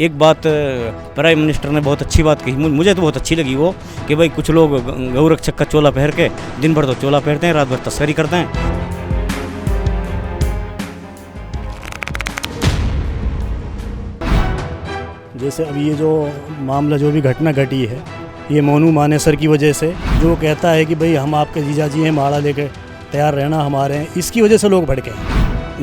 एक बात prime minister ने बहुत अच्छी बात कही, मुझे तो बहुत अच्छी लगी वो, कि भाई कुछ लोग गौरक्षक का चोला पहन के दिन भर तो चोला पहनते हैं, रात भर तस्करी करते हैं। जैसे अब ये जो मामला जो भी घटना घटी है, ये मोनू मानेसर की वजह से, जो कहता है कि भाई हम आपके जीजाजी हैं, माड़ा लेके तैयार रहना हमारे हैं, इसकी वजह से लोग भड़के हैं।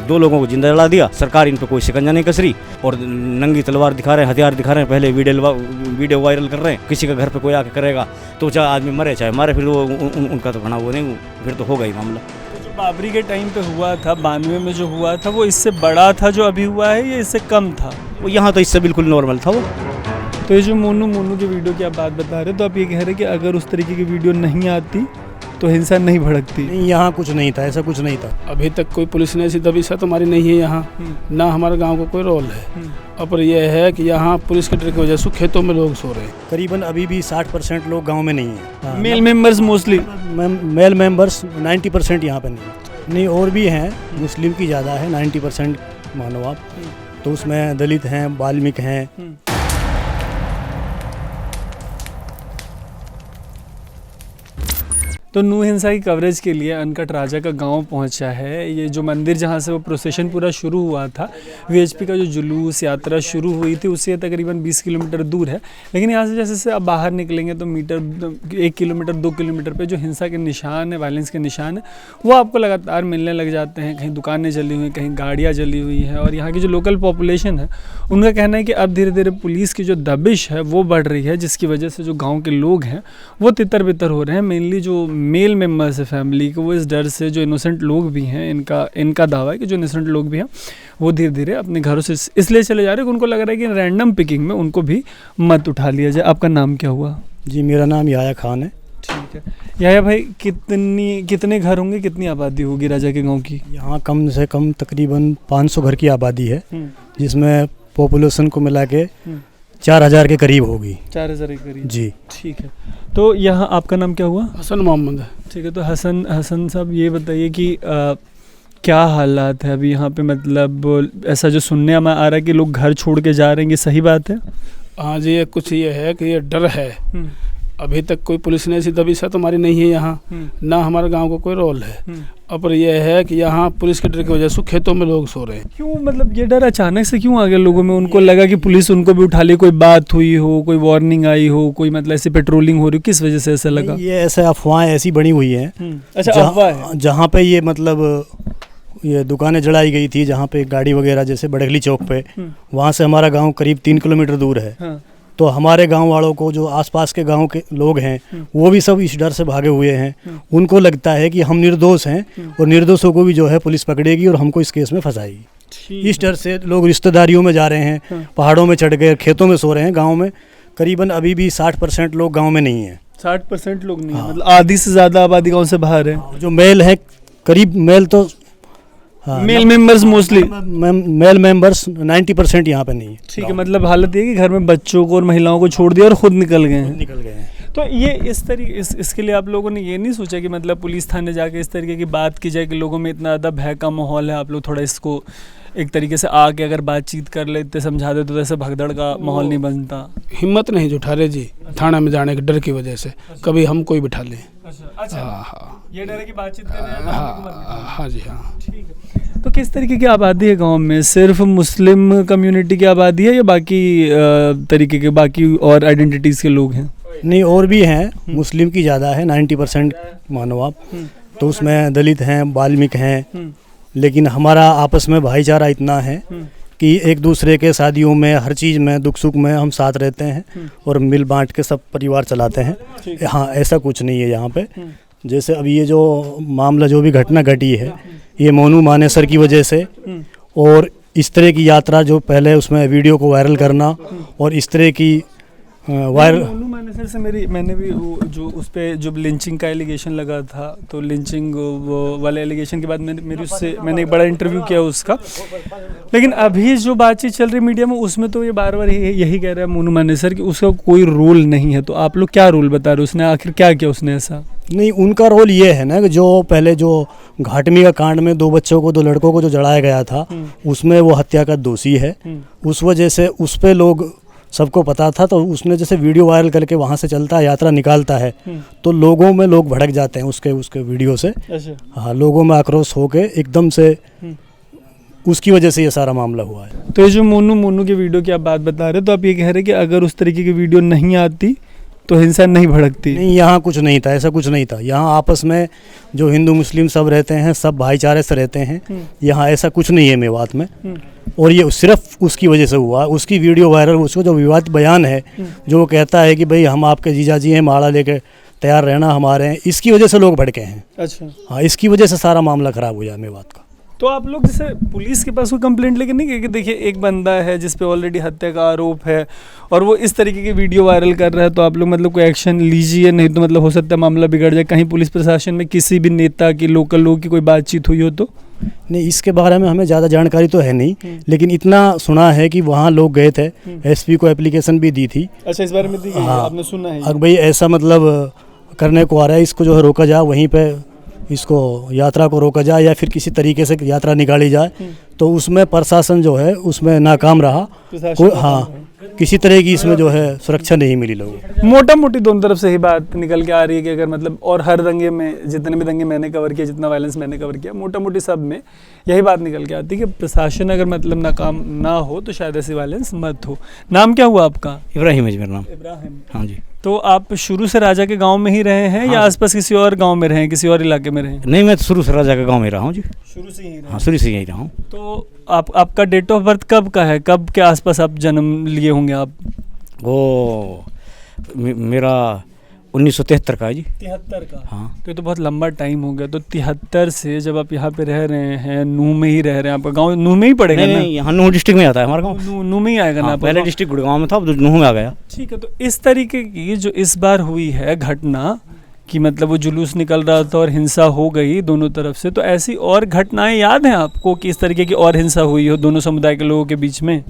2 लोगों को जिंदा जला दिया, सरकार इन पर कोई शिकंजा नहीं कस रही और नंगी तलवार दिखा रहे हैं, हथियार दिखा रहे हैं। पहले वीडियो वायरल कर रहे हैं, किसी का घर पे कोई आके करेगा तो चाहे आदमी मरे चाहे मारे, फिर वो उनका तो बना वो नहीं, फिर तो होगा ही मामला। तो जो बाबरी के टाइम पे हुआ था, 92 में जो हुआ था, वो इससे बड़ा था जो अभी हुआ है, या इससे कम था? वो यहाँ तो इससे बिल्कुल नॉर्मल था वो। तो ये जो मोनू की वीडियो की आप बात बता रहे, तो आप ये कह रहे कि अगर उस तरीके की वीडियो नहीं आती तो हिंसा नहीं भड़कती? नहीं, यहाँ कुछ नहीं था, ऐसा कुछ नहीं था। अभी तक कोई पुलिस ने ऐसी दबिशा तो हमारी नहीं है यहाँ, ना हमारे गांव को कोई रोल है। और यह है कि यहाँ पुलिस के डर की वजह से खेतों में लोग सो रहे हैं। करीबन अभी भी 60% लोग गांव में नहीं है। Male members mostly, male members 90% यहाँ पे नहीं, और भी हैं, मुस्लिम की ज़्यादा है, 90% मानो आप, तो उसमें दलित हैं, वाल्मीक हैं। तो नूह हिंसा की कवरेज के लिए अनकट राजा का गांव पहुंचा है। ये जो मंदिर जहां से वो प्रोसेशन पूरा शुरू हुआ था, वीएचपी का जो जुलूस यात्रा शुरू हुई थी, उससे तकरीबन 20 किलोमीटर दूर है। लेकिन यहाँ से जैसे आप बाहर निकलेंगे तो 1 किलोमीटर 2 किलोमीटर पे जो हिंसा के निशान है, वायलेंस के निशान है, वो आपको लगातार मिलने लग जाते हैं। कहीं दुकानें जली हुई, कहीं गाड़ियाँ जली हुई हैं। और यहाँ की जो लोकल पॉपुलेशन है, उनका कहना है कि अब धीरे धीरे पुलिस की जो दबिश है वो बढ़ रही है, जिसकी वजह से जो गाँव के लोग हैं वो तितर बितर हो रहे हैं। मेनली जो मेल मेंबर्स है फैमिली को, वो इस डर से, जो इनोसेंट लोग भी हैं, इनका दावा है कि जो इनोसेंट लोग भी हैं वो धीरे धीरे अपने घरों से इसलिए चले जा रहे हैं कि उनको लग रहा है कि रैंडम पिकिंग में उनको भी मत उठा लिया जाए। आपका नाम क्या हुआ? जी, मेरा नाम याया खान है। ठीक है याया भाई, कितने घर होंगे, कितनी आबादी होगी राजा के गाँव की? यहाँ कम से कम तकरीबन 500 घर की आबादी है, जिसमें पॉपुलेशन को मिला के 4000 के करीब होगी। 4000 के करीब जी। ठीक है, तो यहाँ आपका नाम क्या हुआ? हसन मोहम्मद है। ठीक है, तो हसन साहब ये बताइए कि क्या हालात है अभी यहाँ पे? मतलब ऐसा जो सुनने में आ रहा है कि लोग घर छोड़ के जा रहे हैं, ये सही बात है? हाँ जी, ये कुछ ये है कि ये डर है। अभी तक कोई पुलिस ने ऐसी दबिशा तो हमारी नहीं है यहाँ, ना हमारे गांव को कोई रोल है। और यह है कि यहाँ पुलिस के डर की वजह से खेतों में लोग सो रहे हैं। क्यों, मतलब ये डर अचानक से क्यों आ गया लोगों में? उनको लगा कि पुलिस उनको भी उठा ली, कोई बात हुई हो, कोई वार्निंग आई हो, कोई मतलब ऐसी पेट्रोलिंग हो रही हो, किस वजह से ऐसा लगा? ये ऐसे अफवाहें ऐसी बनी हुई हैं। अच्छा, अफवाह? जहाँ पे ये मतलब ये दुकानें जलाई गई थी, जहाँ पे गाड़ी वगैरह, जैसे बड़गली चौक पे, वहाँ से हमारा गाँव करीब 3 किलोमीटर दूर है। तो हमारे गांव वालों को, जो आसपास के गांव के लोग हैं, वो भी सब इस डर से भागे हुए हैं। उनको लगता है कि हम निर्दोष हैं और निर्दोषों को भी जो है पुलिस पकड़ेगी और हमको इस केस में फंसाएगी। इस डर से लोग रिश्तेदारियों में जा रहे हैं, पहाड़ों में चढ़ गए, खेतों में सो रहे हैं। गाँव में करीबन अभी भी 60% लोग गाँव में नहीं है। 60% लोग नहीं है, मतलब आधी से ज़्यादा आबादी गाँव से बाहर है। जो मेल है, करीब मेल तो male members mostly, male members 90% यहाँ पे नहीं है। ठीक है, मतलब हालत ये कि घर में बच्चों को और महिलाओं को छोड़ दिया और खुद निकल गए हैं। तो ये इसके लिए आप लोगों ने ये नहीं सोचा कि मतलब पुलिस थाने जाके इस तरीके की बात की जाए कि लोगों में इतना ज़्यादा भय का माहौल है, आप लोग थोड़ा इसको एक तरीके से आके अगर बातचीत कर लेते, समझा देते, तो ऐसे भगदड़ का माहौल नहीं बनता? हिम्मत नहीं जुटा रहे जी, थाना में जाने के डर की वजह से। कभी हम कोई बिठा लें। अच्छा, हाँ, ये डर है कि बातचीत करें। हाँ जी, हाँ। ठीक है, तो किस तरीके की आबादी है गांव में? सिर्फ मुस्लिम कम्युनिटी की आबादी है या बाकी तरीके के, बाकी और आइडेंटिटीज़ के लोग हैं? नहीं, और भी हैं, मुस्लिम की ज़्यादा है, 90% मानो आप, तो उसमें दलित हैं, वाल्मीक हैं। लेकिन हमारा आपस में भाईचारा इतना है कि एक दूसरे के शादियों में, हर चीज़ में, दुख सुख में हम साथ रहते हैं और मिल बांट के सब परिवार चलाते हैं। हाँ, ऐसा कुछ नहीं है यहाँ पे। जैसे अभी ये जो मामला, जो भी घटना घटी है, ये मोनू मानेसर की वजह से, और इस तरह की यात्रा जो पहले उसमें वीडियो को वायरल करना और इस तरह की मोनू मानेसर से मैंने भी जो उस पर जो लिंचिंग का एलिगेशन लगा था, तो लिंचिंग वाले एलिगेशन के बाद मैंने एक बड़ा इंटरव्यू किया उसका। लेकिन अभी जो बातचीत चल रही मीडिया में, उसमें तो ये बार बार यही कह रहा है मोनू मानेसर कि उसका कोई रोल नहीं है। तो आप लोग क्या रोल बता रहे हो? उसने आखिर क्या किया उसने ऐसा? नहीं, उनका रोल ये है ना कि जो पहले जो घाटमी का कांड में 2 बच्चों को 2 लड़कों को जो जलाया गया था, उसमें वो हत्या का दोषी है। उस वजह से उस पे लोग सबको पता था, तो उसने जैसे वीडियो वायरल करके वहाँ से चलता है, यात्रा निकालता है, तो लोगों में लोग भड़क जाते हैं उसके वीडियो से। अच्छा। हाँ, लोगों में आक्रोश होके एकदम से उसकी वजह से ये सारा मामला हुआ है। तो ये जो मोनू की वीडियो की आप बात बता रहे हो, तो आप ये कह रहे हैं कि अगर उस तरीके की वीडियो नहीं आती तो हिंसा नहीं भड़कती? नहीं, यहाँ कुछ नहीं था, ऐसा कुछ नहीं था। यहाँ आपस में जो हिंदू मुस्लिम सब रहते हैं, सब भाईचारे से रहते हैं। यहाँ ऐसा कुछ नहीं है मेवात में। और ये सिर्फ उसकी वजह से हुआ, उसकी वीडियो वायरल, उसको जो विवादित बयान है जो वो कहता है कि भाई हम आपके जीजाजी हैं, माला लेके तैयार रहना हमारे हैं, इसकी वजह से लोग भड़के हैं। अच्छा। हाँ, इसकी वजह से सारा मामला खराब हो जाए मेवात का। तो आप लोग जैसे पुलिस के पास कोई कंप्लेंट लेके नहीं गए कि देखिए एक बंदा है जिस पे ऑलरेडी हत्या का आरोप है और वो इस तरीके की वीडियो वायरल कर रहा है, तो आप लोग मतलब कोई एक्शन लीजिए, नहीं तो मतलब हो सकता है मामला बिगड़ जाए। कहीं पुलिस प्रशासन में किसी भी नेता की, लोकल लोगों की कोई बातचीत हुई हो तो? नहीं, इसके बारे में हमें ज़्यादा जानकारी तो है नहीं, लेकिन इतना सुना है कि वहाँ लोग गए थे, एसपी को एप्लीकेशन भी दी थी। अच्छा, इस बारे में दी गई? हाँ, आपने सुना है? अब भाई ऐसा मतलब करने को आ रहा है, इसको जो है रोका जाए, वहीं पे इसको यात्रा को रोका जाए या फिर किसी तरीके से यात्रा निकाली जाए, तो उसमें प्रशासन जो है उसमें नाकाम रहा। हाँ, किसी तरह की इसमें जो है सुरक्षा नहीं मिली लोगों को। मोटा मोटी दोनों तरफ से ही बात निकल के आ रही है कि अगर मतलब, और हर दंगे में, जितने भी दंगे मैंने कवर किए, जितना वायलेंस मैंने कवर किया, मोटा मोटी सब में यही बात निकल के आती है कि प्रशासन अगर मतलब नाकाम ना हो तो शायद ऐसी वायलेंस मत हो। नाम क्या हुआ आपका? इब्राहिम है जी मेरा नाम। इब्राहिम। हाँ जी। तो आप शुरू से राजा के गांव में ही रहे हैं या आसपास किसी और गांव में रहे हैं, किसी और इलाके में रहे हैं? नहीं, मैं तो शुरू से राजा के गाँव में रहा हूँ जी। शुरू से ही? हाँ, शुरू से यहीं रहा हूँ। तो आपका डेट ऑफ बर्थ कब का है, कब के आसपास आप जन्म लिए होंगे आप? वो मेरा 1973 का है जी। 73 का? हाँ। तो ये तो बहुत लंबा टाइम हो गया। तो 73 से जब आप यहाँ पे रह रहे हैं, नूह में ही रह रहे हैं, आपका गांव नूह में ही पड़ेगा ना? नहीं, यहाँ नूह डिस्ट्रिक्ट में आता है हमारा गाँव। नूह में ही आएगा ना? पहले डिस्ट्रिक्ट गुड़गांव में था, अब नूह में आ गया। ठीक है। तो इस तरीके की जो इस बार हुई है घटना कि मतलब वो जुलूस निकल रहा था और हिंसा हो गई दोनों तरफ से, तो ऐसी और घटनाएं याद हैं आपको कि इस तरीके की और हिंसा हुई हो दोनों समुदाय के लोगों के बीच में?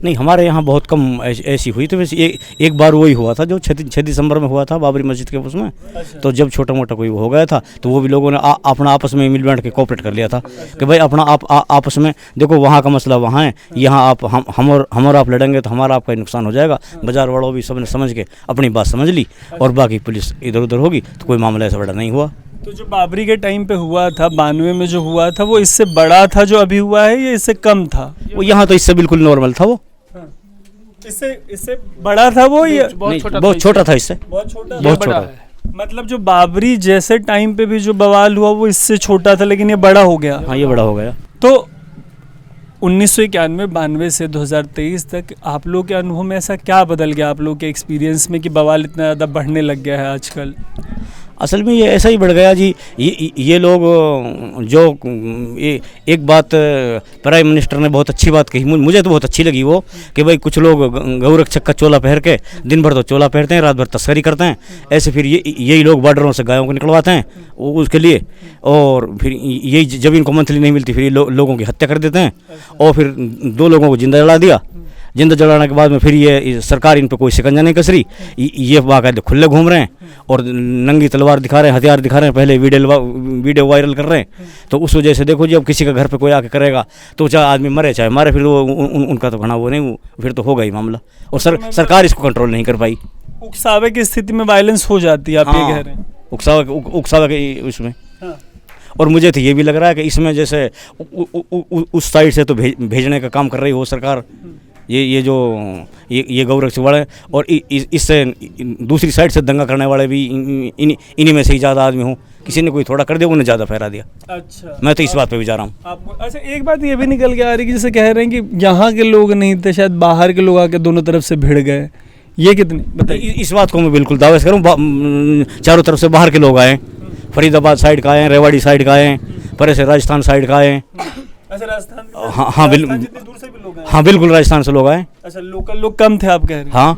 नहीं, हमारे यहाँ बहुत कम ऐसी हुई। तो वैसे एक बार वही हुआ था जो 6 दिसंबर में हुआ था बाबरी मस्जिद के उसमें। अच्छा। तो जब छोटा मोटा कोई हो गया था तो वो भी लोगों ने अपना आपस में मिल बांट के कोऑपरेट कर लिया था कि भाई अपना आपस में देखो, वहाँ का मसला वहाँ है, यहाँ आप हम और आप लड़ेंगे तो हमारा आपका नुकसान हो जाएगा। बाजार वालों भी सबने समझ के अपनी बात समझ ली और बाकी पुलिस इधर उधर होगी, तो कोई मामला ऐसा बड़ा नहीं हुआ। तो जो बाबरी के टाइम पे हुआ था, 92 में जो हुआ था, वो इससे बड़ा था जो अभी हुआ है या इससे कम था? वो यहाँ तो इससे बिल्कुल नॉर्मल था। वो इससे बड़ा था वो या बहुत छोटा था? इससे बहुत छोटा? बहुत छोटा है। मतलब जो बाबरी जैसे टाइम पे भी जो बवाल हुआ वो इससे छोटा था, लेकिन ये बड़ा हो गया। हाँ, ये बड़ा हो गया। तो 1991-92 से 2023 तक आप लोग के अनुभव में ऐसा क्या बदल गया, आप लोग के एक्सपीरियंस में, कि बवाल इतना ज़्यादा बढ़ने लग गया है आजकल? असल में ये ऐसा ही बढ़ गया जी। ये लोग जो एक बात प्राइम मिनिस्टर ने बहुत अच्छी बात कही, मुझे तो बहुत अच्छी लगी वो, कि भाई कुछ लोग गौरक्षक का चोला पहन के दिन भर तो चोला पहनते हैं, रात भर तस्करी करते हैं। ऐसे फिर यही लोग बॉर्डरों से गायों को निकलवाते हैं उसके लिए, और फिर यही जब इनको मंथली नहीं मिलती फिर लोगों की हत्या कर देते हैं। और फिर 2 लोगों को जिंदा जला दिया। जिंदा जलाने के बाद में फिर ये सरकार इन पर कोई शिकंजा नहीं कस रही। ये बाकायदे खुले घूम रहे हैं और नंगी तलवार दिखा रहे हैं, हथियार दिखा रहे हैं, पहले वीडियो वायरल कर रहे हैं। तो उस वजह से देखो जी, अब किसी का घर पे कोई आके करेगा तो चाहे आदमी मरे चाहे मारे, फिर वो उनका तो घना वो नहीं, फिर तो होगा ही मामला। और सरकार इसको कंट्रोल नहीं कर पाई। उकसावे की स्थिति में वायलेंस हो जाती है, आप ये कह रहे हैं? उकसावे के उसमें। और मुझे तो ये भी लग रहा है कि इसमें जैसे उस साइड से तो भेजने का काम कर रही हो सरकार, ये जो ये गौरक्षक वाले, और इससे दूसरी साइड से दंगा करने वाले भी इन्हीं में से ही ज़्यादा आदमी हों। किसी ने कोई थोड़ा कर दिया, उन्हें ज़्यादा फहरा दिया। अच्छा। मैं तो इस बात पे भी जा रहा हूँ आपको। अच्छा, एक बात ये भी निकल के आ रही है कि जैसे कह रहे हैं कि यहाँ के लोग नहीं थे, शायद बाहर के लोग आके दोनों तरफ से भिड़ गए, ये कितनी बताइए? इस बात को मैं बिल्कुल दावे से करूँ। चारों तरफ से बाहर के लोग आए, फरीदाबाद साइड का आए, रेवाड़ी साइड का आए, परे से राजस्थान साइड का आए। अच्छा, राजस्थान? हाँ बिल्कुल। दूर से भी लोग आए? हाँ बिल्कुल, राजस्थान से लोग आए। अच्छा, लोकल लोग कम थे आप कह रहे हैं? हाँ,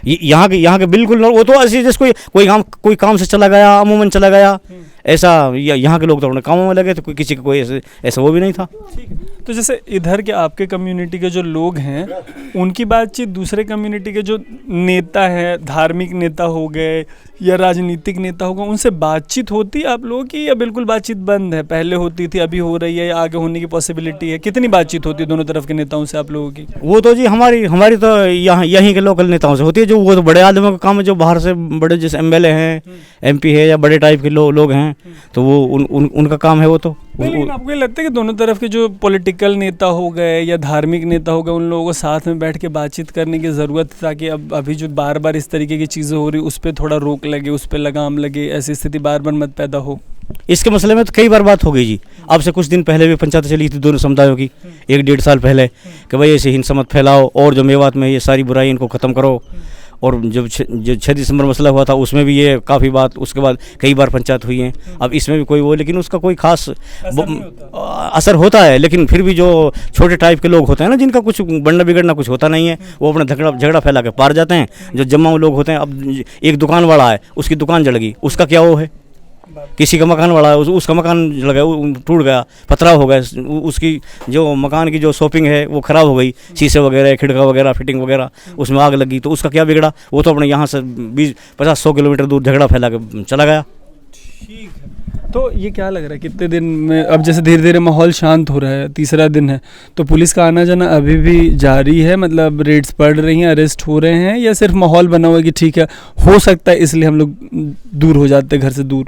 यहाँ के बिल्कुल। वो तो ऐसे जैसे कोई काम से चला गया, अमूमन चला गया, ऐसा यहाँ के लोग तो अपने कामों में लगे थे, कोई किसी का कोई ऐसा वो भी नहीं था। ठीक है, तो जैसे इधर के आपके कम्युनिटी के जो लोग हैं उनकी बातचीत दूसरे कम्युनिटी के जो नेता हैं, धार्मिक नेता हो गए या राजनीतिक नेता होगा, उनसे बातचीत होती है आप लोगों की, या बिल्कुल बातचीत बंद है? पहले होती थी, अभी हो रही है, या आगे होने की पॉसिबिलिटी है? कितनी बातचीत होती है दोनों तरफ के नेताओं से आप लोगों की? वो तो जी हमारी तो यहीं के लोकल नेताओं से होती है, जो वो तो बड़े आदमियों का काम है, जो बाहर से बड़े जैसे एमएलए हैं, एमपी है या बड़े टाइप के लोग हैं, तो वो उनका काम है वो तो। लेकिन आपको ये लगता है कि दोनों तरफ के जो पॉलिटिकल नेता हो गए या धार्मिक नेता हो गए, उन लोगों को साथ में बैठ के बातचीत करने की ज़रूरत है, ताकि अब अभी जो बार बार इस तरीके की चीज़ें हो रही उस पर थोड़ा रोक लगे, उस पर लगाम लगे, ऐसी स्थिति बार बार मत पैदा हो? इसके मसले में तो कई बार बात हो गई जी। अब से कुछ दिन पहले भी पंचायत चली थी दोनों समुदायों की, 1-1.5 साल पहले, कि भाई ऐसे हिंसा मत फैलाओ और जो मेवात में ये सारी बुराई इनको ख़त्म करो। और जब जो 6 दिसंबर मसला हुआ था उसमें भी ये काफ़ी बात, उसके बाद कई बार पंचायत हुई हैं। अब इसमें भी कोई वो, लेकिन उसका कोई खास असर होता है, लेकिन फिर भी जो छोटे टाइप के लोग होते हैं ना, जिनका कुछ बढ़ना बिगड़ना कुछ होता नहीं है, वो अपना झगड़ा फैला के पार जाते हैं। जो जम्मा लोग होते हैं, अब एक दुकान वाला है, उसकी दुकान जल गई, उसका क्या वो है? किसी का मकान वाला है, उसका मकान जल गया, टूट गया, पथराव हो गया, उसकी जो मकान की जो शॉपिंग है वो ख़राब हो गई, शीशे वगैरह, खिड़का वगैरह, फिटिंग वगैरह, उसमें आग लगी, तो उसका क्या बिगड़ा? वो तो अपने यहाँ से 20-50-100 किलोमीटर दूर झगड़ा फैला के चला गया। ठीक है, तो ये क्या लग रहा है कितने दिन में, अब जैसे धीरे धीरे माहौल शांत हो रहा है, तीसरा दिन है, तो पुलिस का आना जाना अभी भी जारी है? मतलब रेड्स पड़ रही हैं, अरेस्ट हो रहे हैं, या सिर्फ माहौल बना हुआ है कि ठीक है हो सकता है इसलिए हम लोग दूर हो जाते हैं घर से दूर?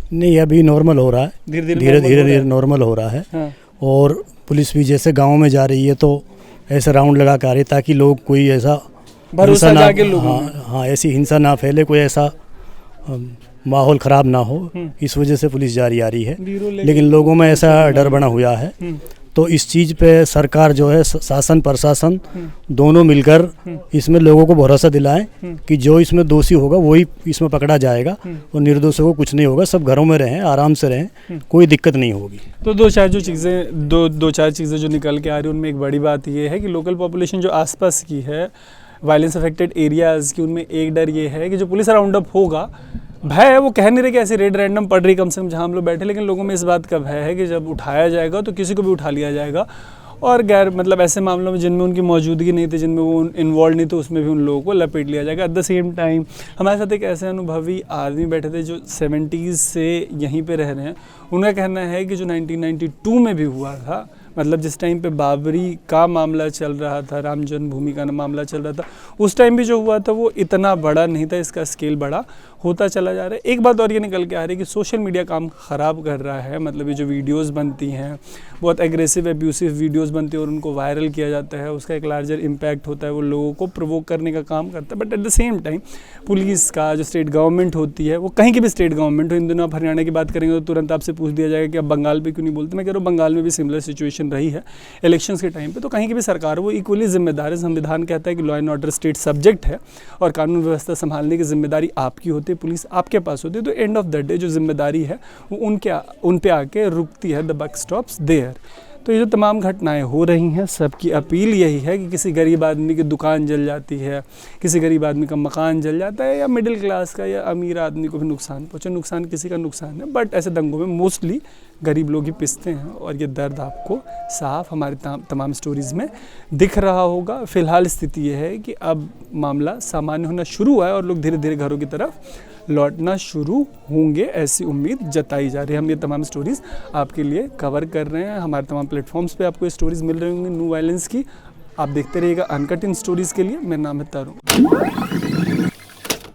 नहीं, अभी नॉर्मल हो रहा है, धीरे धीरे नॉर्मल हो रहा है। हाँ। और पुलिस भी जैसे गांव में जा रही है तो ऐसे राउंड लगा कर आ रही है, ताकि लोग कोई ऐसा भरोसा ना, जाके लोगों में। हाँ, ऐसी हिंसा ना फैले, कोई ऐसा माहौल ख़राब ना हो, इस वजह से पुलिस जारी आ रही है। लेकिन लोगों में ऐसा डर बना हुआ है, तो इस चीज़ पे सरकार जो है, शासन प्रशासन दोनों मिलकर इसमें लोगों को भरोसा दिलाएं कि जो इसमें दोषी होगा वही इसमें पकड़ा जाएगा, और निर्दोषों को कुछ नहीं होगा, सब घरों में रहें, आराम से रहें, कोई दिक्कत नहीं होगी। तो दो चार चीज़ें जो निकल के आ रही हैं, उनमें एक बड़ी बात ये है कि लोकल पॉपुलेशन जो आसपास की है, वायलेंस अफेक्टेड एरियाज़ की, उनमें एक डर ये है कि जो पुलिस राउंड अप होगा, भय है, वो कह नहीं रहे कि ऐसी रेड रैंडम पड़ रही कम से कम जहाँ हम लोग बैठे, लेकिन लोगों में इस बात का भय है कि जब उठाया जाएगा तो किसी को भी उठा लिया जाएगा, और गैर मतलब ऐसे मामलों में जिनमें उनकी मौजूदगी नहीं थी, जिनमें वो इन्वॉल्व नहीं थे, उसमें भी उन लोगों को लपेट लिया जाएगा। एट द सेम टाइम हमारे साथ एक ऐसे अनुभवी आदमी बैठे थे जो 70s से यहीं पे रह रहे हैं। उनका कहना है कि जो 1992 में भी हुआ था, मतलब जिस टाइम पे बाबरी का मामला चल रहा था, राम जन्मभूमि का मामला चल रहा था, उस टाइम भी जो हुआ था वो इतना बड़ा नहीं था, इसका स्केल बड़ा होता चला जा रहा है। एक बात और ये निकल के आ रही है कि सोशल मीडिया काम ख़राब कर रहा है। मतलब ये जो वीडियोस बनती हैं, बहुत एग्रेसिव एब्यूसिव वीडियोस बनती है और उनको वायरल किया जाता है, उसका एक लार्जर इम्पैक्ट होता है, वो लोगों को प्रोवोक करने का काम करता है। But at the same time police का जो स्टेट गवर्नमेंट होती है, वो कहीं की भी स्टेट गवर्नमेंट हो, इन दिनों आप हरियाणा की बात करेंगे तो तुरंत आपसे पूछ दिया जाएगा कि आप बंगाल पे क्यों नहीं बोलते। मैं कह रहा हूँ बंगाल में भी सिमिलर सिचुएशन रही है इलेक्शंस के टाइम पे, तो कहीं की भी सरकार वो इक्वली जिम्मेदार है। संविधान कहता है कि law and order state subject है और कानून व्यवस्था संभालने की जिम्मेदारी आपकी होती है, पुलिस आपके पास होती है। तो एंड ऑफ द डे जो जिम्मेदारी है वो उन पे आके रुकती है, द बक स्टॉप्स देयर। तो ये जो तमाम घटनाएं हो रही हैं, सबकी अपील यही है कि किसी गरीब आदमी की दुकान जल जाती है, किसी गरीब आदमी का मकान जल जाता है, या मिडिल क्लास का या अमीर आदमी को भी नुकसान पहुँचे, नुकसान किसी का नुकसान है, बट ऐसे दंगों में मोस्टली गरीब लोग ही पिसते हैं। और ये दर्द आपको साफ हमारी तमाम स्टोरीज़ में दिख रहा होगा। फ़िलहाल स्थिति ये है कि अब मामला सामान्य होना शुरू हुआ है और लोग धीरे धीरे घरों की तरफ लौटना शुरू होंगे, ऐसी उम्मीद जताई जा रही है। हम ये तमाम स्टोरीज़ आपके लिए कवर कर रहे हैं, हमारे तमाम प्लेटफॉर्म्स पे आपको ये स्टोरीज़ मिल रही होंगी न्यू वायलेंस की। आप देखते रहिएगा अनकट इन स्टोरीज़ के लिए। मेरा नाम है तरुण।